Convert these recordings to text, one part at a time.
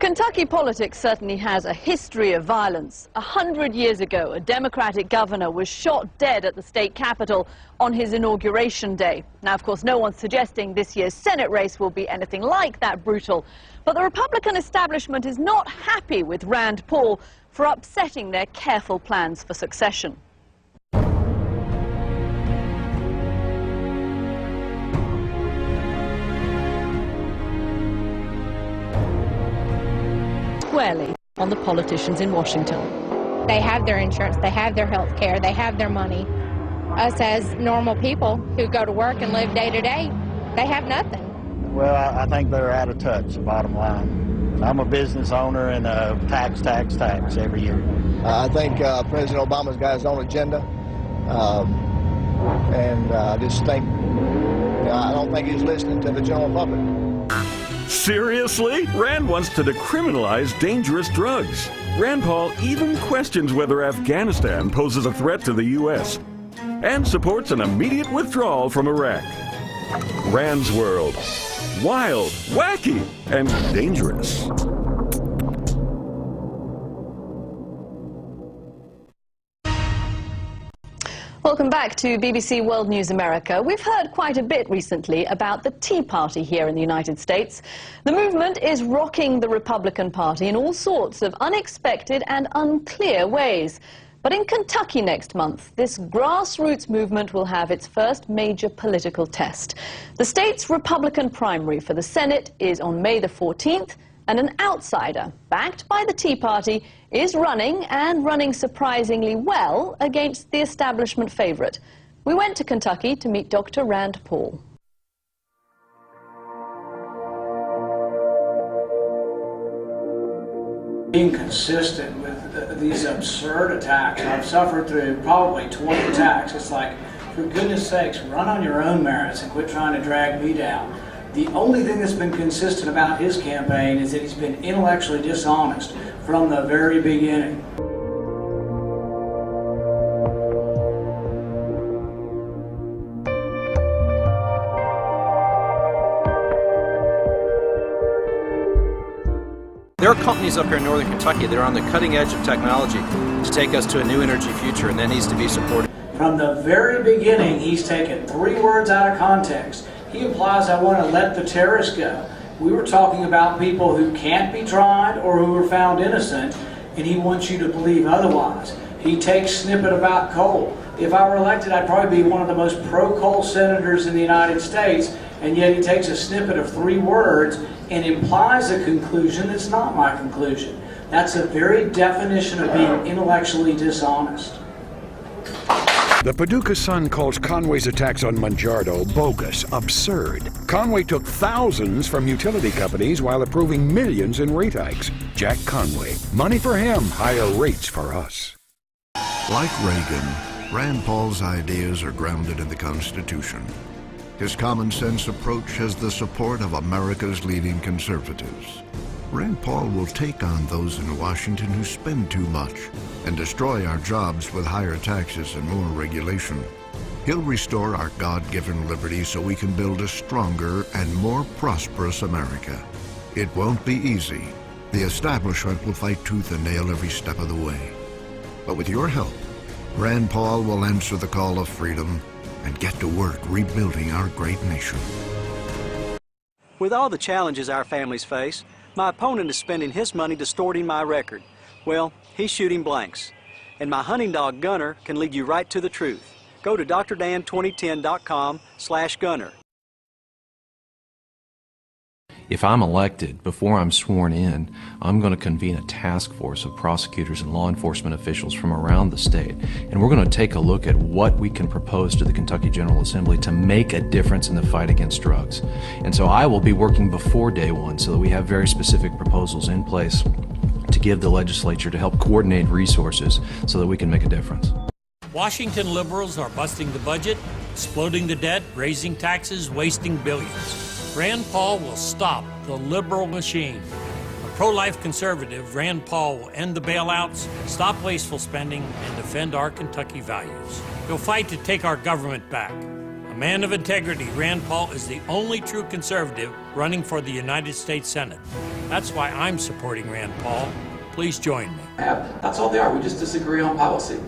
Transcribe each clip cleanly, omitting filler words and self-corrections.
Kentucky politics certainly has a history of violence. 100 years ago, a Democratic governor was shot dead at the state capitol on his inauguration day. Now, of course, no one's suggesting this year's Senate race will be anything like that brutal. But the Republican establishment is not happy with Rand Paul for upsetting their careful plans for succession. Squarely on the politicians in Washington. They have their insurance, they have their health care, they have their money. Us as normal people who go to work and live day to day, they have nothing. Well, I think they're out of touch, the bottom line. I'm a business owner and tax every year. I think President Obama's got his own agenda, and I just think, I don't think he's listening to the general public. Seriously? Rand wants to decriminalize dangerous drugs. Rand Paul even questions whether Afghanistan poses a threat to the U.S. and supports an immediate withdrawal from Iraq. Rand's world. Wild, wacky, and dangerous. Welcome back to BBC World News America. We've heard quite a bit recently about the Tea Party here in the United States. The movement is rocking the Republican Party in all sorts of unexpected and unclear ways. But in Kentucky next month, this grassroots movement will have its first major political test. The state's Republican primary for the Senate is on May the 14th, and an outsider, backed by the Tea Party, is running, and running surprisingly well, against the establishment favorite. We went to Kentucky to meet Dr. Rand Paul. Being consistent with these absurd attacks, I've suffered through probably 20 attacks. It's like, for goodness sakes, run on your own merits and quit trying to drag me down. The only thing that's been consistent about his campaign is that he's been intellectually dishonest from the very beginning. There are companies up here in northern Kentucky that are on the cutting edge of technology to take us to a new energy future, and that needs to be supported. From the very beginning, he's taken 3 words out of context. He implies I want to let the terrorists go. We were talking about people who can't be tried or who were found innocent, and he wants you to believe otherwise. He takes snippet about coal. If I were elected, I'd probably be one of the most pro-coal senators in the United States, and yet he takes a snippet of 3 words and implies a conclusion that's not my conclusion. That's the very definition of being intellectually dishonest. The Paducah Sun calls Conway's attacks on Monjardo bogus, absurd. Conway took thousands from utility companies while approving millions in rate hikes. Jack Conway. Money for him, higher rates for us. Like Reagan, Rand Paul's ideas are grounded in the Constitution. His common-sense approach has the support of America's leading conservatives. Rand Paul will take on those in Washington who spend too much and destroy our jobs with higher taxes and more regulation. He'll restore our God-given liberty so we can build a stronger and more prosperous America. It won't be easy. The establishment will fight tooth and nail every step of the way. But with your help, Rand Paul will answer the call of freedom and get to work rebuilding our great nation. With all the challenges our families face, my opponent is spending his money distorting my record. Well, he's shooting blanks. And my hunting dog, Gunner, can lead you right to the truth. Go to drdan2010.com/Gunner. If I'm elected, before I'm sworn in, I'm going to convene a task force of prosecutors and law enforcement officials from around the state, and we're going to take a look at what we can propose to the Kentucky General Assembly to make a difference in the fight against drugs. And so I will be working before day one so that we have very specific proposals in place to give the legislature to help coordinate resources so that we can make a difference. Washington liberals are busting the budget, exploding the debt, raising taxes, wasting billions. Rand Paul will stop the liberal machine. A pro-life conservative, Rand Paul will end the bailouts, stop wasteful spending, and defend our Kentucky values. He'll fight to take our government back. A man of integrity, Rand Paul is the only true conservative running for the United States Senate. That's why I'm supporting Rand Paul. Please join me. That's all they are. We just disagree on policy.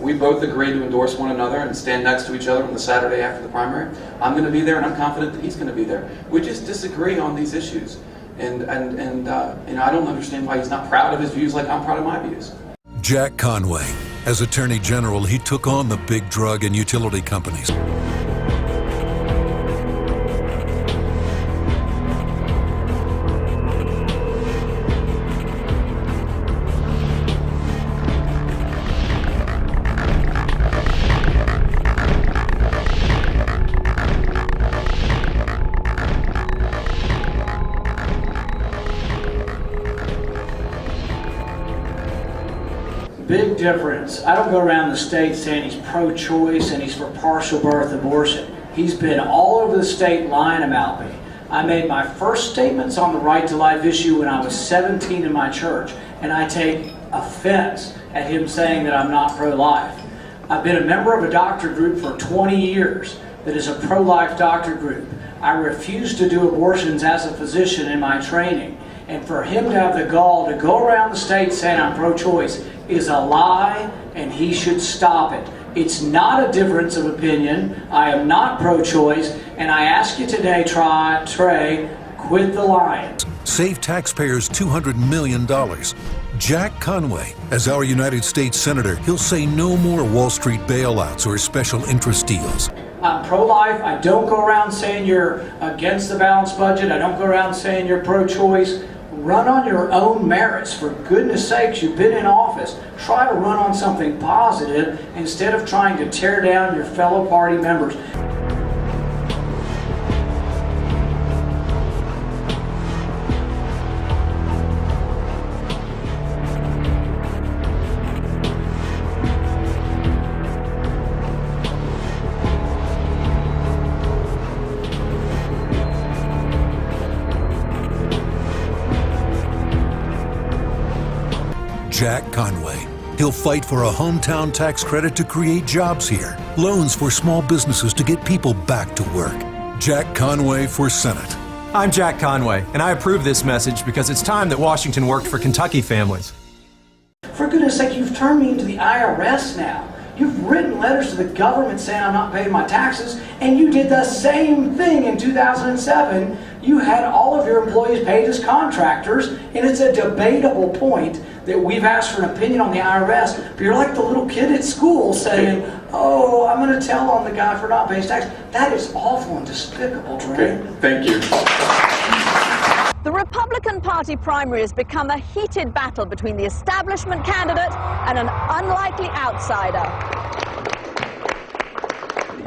We both agreed to endorse one another and stand next to each other on the Saturday after the primary. I'm going to be there, and I'm confident that he's going to be there. We just disagree on these issues, and I don't understand why he's not proud of his views like I'm proud of my views. Jack Conway. As Attorney General, he took on the big drug and utility companies. Big difference. I don't go around the state saying he's pro-choice and he's for partial birth abortion. He's been all over the state lying about me. I made my first statements on the right to life issue when I was 17 in my church, and I take offense at him saying that I'm not pro-life. I've been a member of a doctor group for 20 years that is a pro-life doctor group. I refuse to do abortions as a physician in my training. And for him to have the gall to go around the state saying I'm pro-choice is a lie, and he should stop it. It's not a difference of opinion. I am not pro-choice, and I ask you today, Trey, quit the lying. Save taxpayers $200 million. Jack Conway, as our United States Senator, he'll say no more Wall Street bailouts or special interest deals. I'm pro-life. I don't go around saying you're against the balanced budget. I don't go around saying you're pro-choice. Run on your own merits. For goodness sakes, you've been in office. Try to run on something positive instead of trying to tear down your fellow party members. Jack Conway. He'll fight for a hometown tax credit to create jobs here, loans for small businesses to get people back to work. Jack Conway for Senate. I'm Jack Conway, and I approve this message because it's time that Washington worked for Kentucky families. For goodness sake, you've turned me into the IRS now. You've written letters to the government saying I'm not paying my taxes, and you did the same thing in 2007. You had all of your employees paid as contractors, and it's a debatable point that we've asked for an opinion on the IRS, but you're like the little kid at school saying, oh, I'm going to tell on the guy for not paying his tax. That is awful and despicable, Trey. Okay, thank you. The Republican Party primary has become a heated battle between the establishment candidate and an unlikely outsider.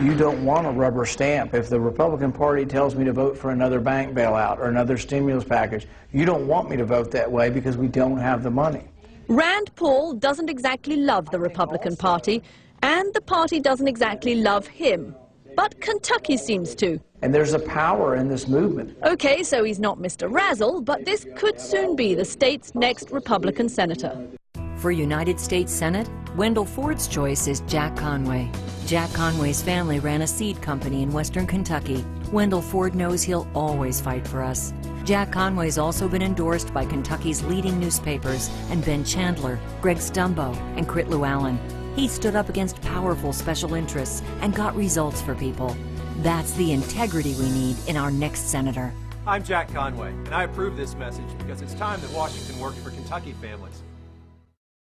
You don't want a rubber stamp. If the Republican Party tells me to vote for another bank bailout or another stimulus package, you don't want me to vote that way because we don't have the money. Rand Paul doesn't exactly love the Republican Party, and the party doesn't exactly love him. But Kentucky seems to. And there's a power in this movement. Okay, so he's not Mr. Razzle, but this could soon be the state's next Republican senator. For United States Senate, Wendell Ford's choice is Jack Conway. Jack Conway's family ran a seed company in western Kentucky. Wendell Ford knows he'll always fight for us. Jack Conway's also been endorsed by Kentucky's leading newspapers and Ben Chandler, Greg Stumbo, and Crit Llewellyn. He stood up against powerful special interests and got results for people. That's the integrity we need in our next senator. I'm Jack Conway, and I approve this message because it's time that Washington worked for Kentucky families.